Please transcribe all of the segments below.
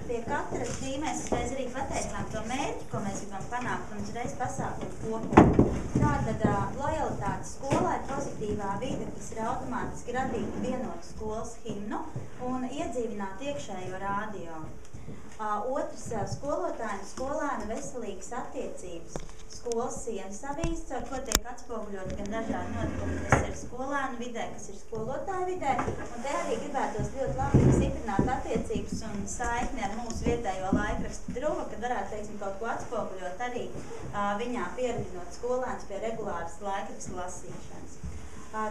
pie katras brīdī mēs uzreiz arī pateicām to mērķi, ko mēs gribam panākt, un uzreiz pasākumu kopumā. Tātad lojalitāte skolai, pozitīvā vide, kas ir automātiski radīta vienotu skolas himnu un iedzīvināt iekšējo radio. Otrs, skolotāju un skolēnu veselīgas attiecības. Skolas sienas avīzes, ar ko tiek atspoguļot gan dažādi notikumi, kas ir skolēnu vidē, kas ir skolotāju vidē, un te arī gribētos ļoti labi stiprināt attiecības un saikni ar mūsu vietējo laikrakstu Druva, kad varētu, teiksim, kaut ko atspoguļot arī viņā pieredzinot skolēnus pie regulāras laikrakstu lasīšanas.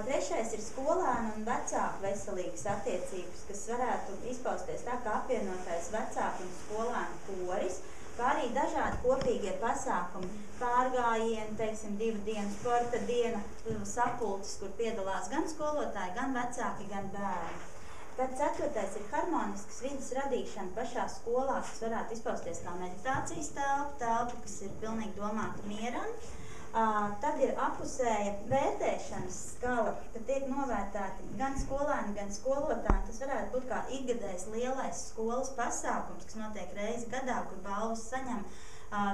Trešais ir skolēnu un vecāku veselīgas attiecības, kas varētu izpausties tā kā apvienotais vecāku un skolēnu koris, kā arī dažādi kopīgie pasākumi, pārgājieni, teiksim, 2 dienu sporta diena, sapulces, kur piedalās gan skolotāji, gan vecāki, gan bērni. Tad 4. ir harmoniskas vidas radīšana pašā skolā, kas varētu izpausties kā meditācijas telpa, kas ir pilnīgi domāta mieram. Tad ir apusēja vērtēšanas skala, kad tiek novērtēti gan skolēni, gan skolotāji. Tas varētu būt kā ikgadējs lielais skolas pasākums, kas notiek reizi gadā, kur balvas saņem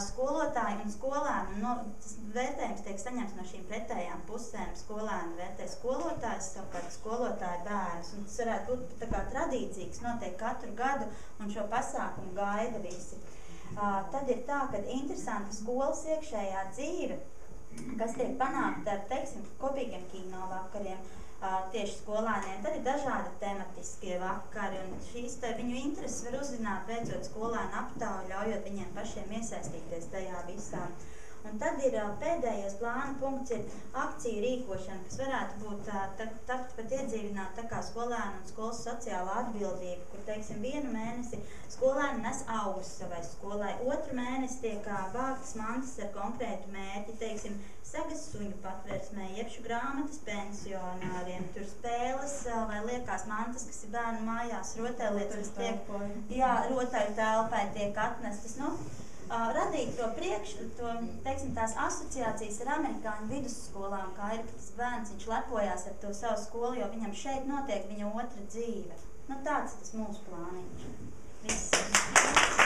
skolotāji un skolēni. Tas vērtējums tiek saņemts no šīm pretējām pusēm. Skolēni vērtē skolotājs, savukārt skolotāji bērnus. Un tas varētu būt tā kā tradīcija, kas notiek katru gadu, un šo pasākumu gaida visi. Tad ir tā, ka interesanta skolas iekšējā dzīve, kas tiek panākta ar, teiksim, kopīgiem kino vakariem, tieši skolēniem. Tad ir dažādi tematiskie vakari, un šīs viņu intereses var uzzināt, veicot skolēnu aptauju, ļaujot viņiem pašiem iesaistīties tajā visā. Un tad ir pēdējais plāna punkts, ir akciju rīkošana, kas varētu būt tapt pat iedzīvināt tā kā skolēnu un skolas sociālā atbildība, kur, teiksim, 1 mēnesi skolēni nes augus savai skolai, 2 mēnesi tiek vāktas mantas ar konkrētu mērķi, teiksim, sagas suņu patversmē, jebšu grāmatas pensionāriem, tur spēles vai liekās mantas, kas ir bērnu mājās, rotaļlietas, kas tiek, rotaļu telpai tiek atnestas, radīt teiksim, tās asociācijas ar amerikāņu vidusskolām, kā ir, ka tas bērns, viņš lepojās ar to savu skolu, jo viņam šeit notiek viņa otra dzīve. Tāds ir tas mūsu plāniņš. Viss.